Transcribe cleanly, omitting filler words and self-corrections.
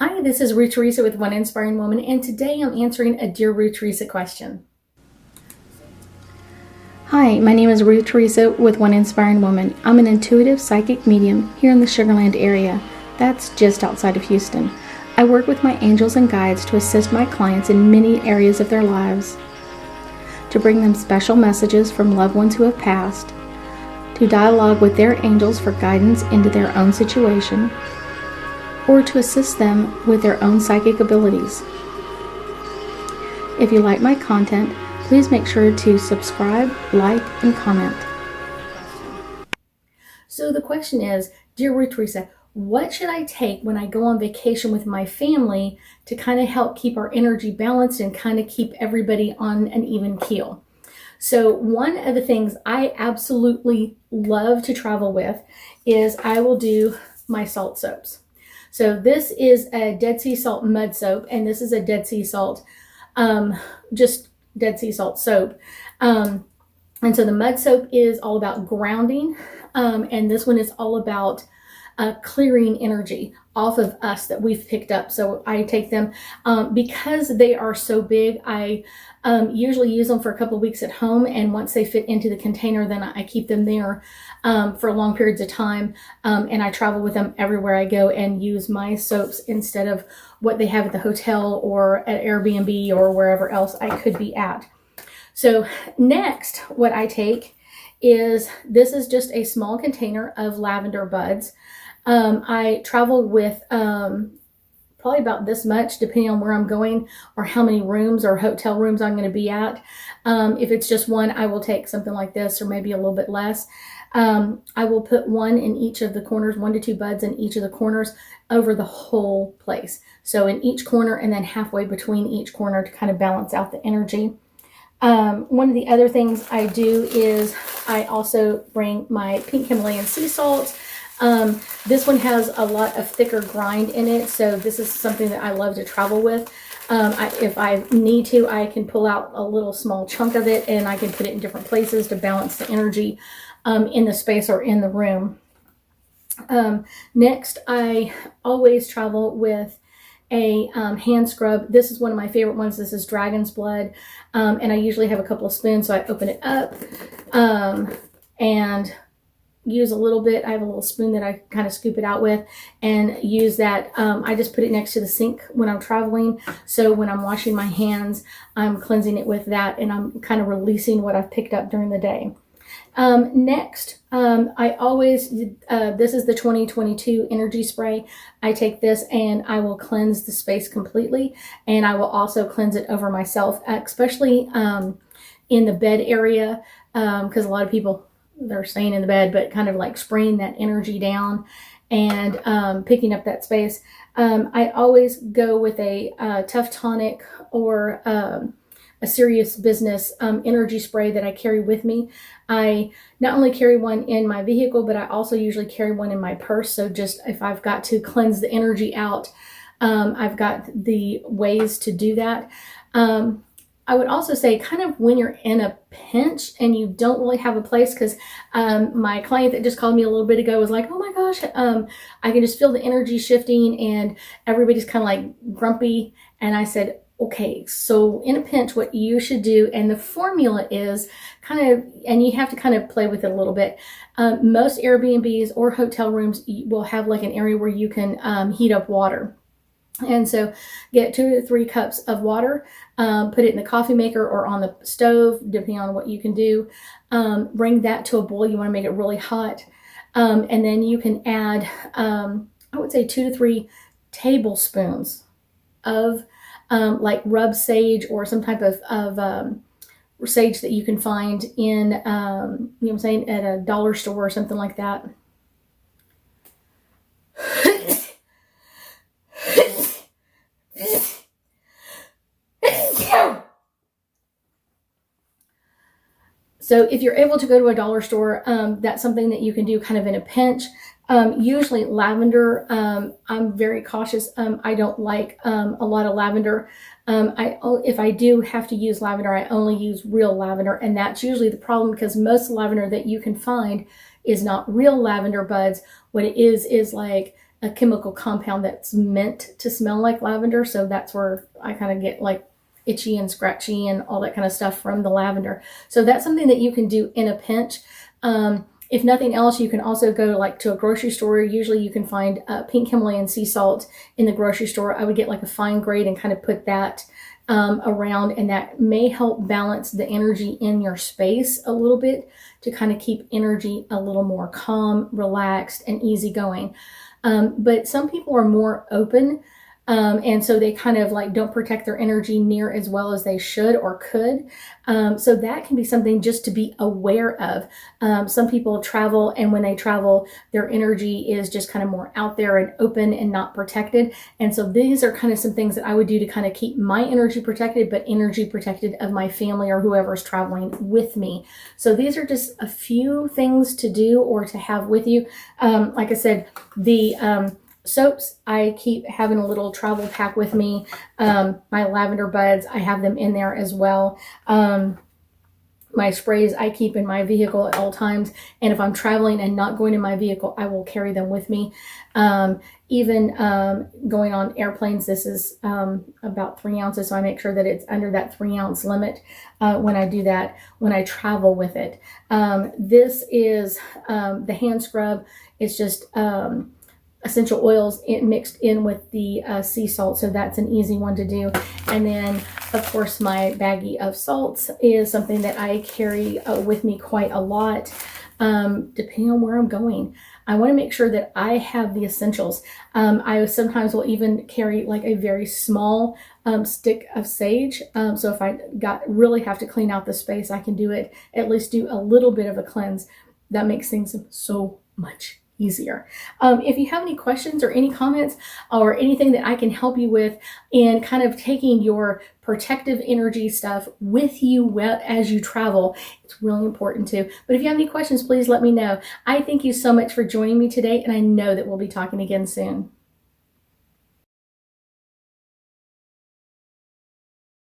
Hi, this is Ruth Theresa with One Inspiring Woman, and today I'm answering a Dear Ruth Theresa question. Hi, my name is Ruth Theresa with One Inspiring Woman. I'm an intuitive psychic medium here in the Sugar Land area. That's just outside of Houston. I work with my angels and guides to assist my clients in many areas of their lives, to bring them special messages from loved ones who have passed, to dialogue with their angels for guidance into their own situation, or to assist them with their own psychic abilities. If you like my content, please make sure to subscribe, like, and comment. So the question is, Dear Ruth Theresa, what should I take when I go on vacation with my family to kind of help keep our energy balanced and kind of keep everybody on an even keel? So one of the things I absolutely love to travel with is I will do my salt soaps. So this is a Dead Sea salt mud soap, and this is a Dead Sea salt, just Dead Sea salt soap. And so the mud soap is all about grounding, and this one is all about clearing energy off of us that we've picked up. So I take them because they are so big. I usually use them for a couple of weeks at home, and once they fit into the container, then I keep them there for long periods of time, and I travel with them everywhere I go and use my soaps instead of what they have at the hotel or at Airbnb or wherever else I could be at. So next, what I take is, this is just a small container of lavender buds. I travel with probably about this much, depending on where I'm going or how many rooms or hotel rooms I'm going to be at. If it's just one, I will take something like this, or maybe a little bit less. I will put one in each of the corners, 1 to 2 buds in each of the corners over the whole place. So in each corner, and then halfway between each corner to kind of balance out the energy. One of the other things I do is I also bring my pink Himalayan sea salt. This one has a lot of thicker grind in it, so this is something that I love to travel with. If I need to, I can pull out a little small chunk of it, and I can put it in different places to balance the energy in the space or in the room. Next, I always travel with a hand scrub. This is one of my favorite ones. This is Dragon's Blood, and I usually have a couple of spoons, so I open it up and use a little bit. I have a little spoon that I kind of scoop it out with and use that. I just put it next to the sink when I'm traveling, so when I'm washing my hands, I'm cleansing it with that, and I'm kind of releasing what I've picked up during the day. Next, I always, this is the 2022 energy spray. I take this and I will cleanse the space completely, and I will also cleanse it over myself, especially in the bed area, because a lot of people, they're staying in the bed, but kind of like spraying that energy down and picking up that space. I always go with a Tough Tonic or a Serious Business energy spray that I carry with me. I not only carry one in my vehicle, but I also usually carry one in my purse. So just if I've got to cleanse the energy out, I've got the ways to do that. I would also say, kind of when you're in a pinch and you don't really have a place, because my client that just called me a little bit ago was like, oh my gosh, I can just feel the energy shifting and everybody's kind of like grumpy. And I said, okay, so in a pinch, what you should do, and the formula is kind of, and you have to kind of play with it a little bit. Most Airbnbs or hotel rooms will have like an area where you can heat up water. And so get 2 to 3 cups of water, put it in the coffee maker or on the stove, depending on what you can do. Bring that to a boil. You want to make it really hot. And then you can add, I would say 2 to 3 tablespoons of like rub sage or some type of sage that you can find in, you know what I'm saying, at a dollar store or something like that. So if you're able to go to a dollar store, that's something that you can do kind of in a pinch. Usually lavender, I'm very cautious. I don't like a lot of lavender. If I do have to use lavender, I only use real lavender, and that's usually the problem, because most lavender that you can find is not real lavender buds. What it is like a chemical compound that's meant to smell like lavender. So that's where I kind of get like itchy and scratchy and all that kind of stuff from the lavender. So that's something that you can do in a pinch. If nothing else, you can also go like to a grocery store. Usually you can find pink Himalayan sea salt in the grocery store. I would get like a fine grade and kind of put that around, and that may help balance the energy in your space a little bit to kind of keep energy a little more calm, relaxed, and easygoing. But some people are more open. And so they kind of like don't protect their energy near as well as they should or could. So that can be something just to be aware of. Some people travel, and when they travel, their energy is just kind of more out there and open and not protected. And so these are kind of some things that I would do to kind of keep my energy protected, but energy protected of my family or whoever's traveling with me. So these are just a few things to do or to have with you. Like I said, the soaps, I keep having a little travel pack with me. My Lavender Buds, I have them in there as well. My sprays I keep in my vehicle at all times. And if I'm traveling and not going in my vehicle, I will carry them with me. Even going on airplanes, this is about 3 ounces. So I make sure that it's under that 3 ounce limit when I do that, when I travel with it. This is the hand scrub. It's just essential oils mixed in with the sea salt, so that's an easy one to do. And then of course my baggie of salts is something that I carry with me quite a lot, depending on where I'm going. I want to make sure that I have the essentials. I sometimes will even carry like a very small stick of sage, so if I really have to clean out the space, I can do it, at least do a little bit of a cleanse. That makes things so much easier. If you have any questions or any comments or anything that I can help you with in kind of taking your protective energy stuff with you as you travel, it's really important too. But if you have any questions, please let me know. I thank you so much for joining me today, and I know that we'll be talking again soon.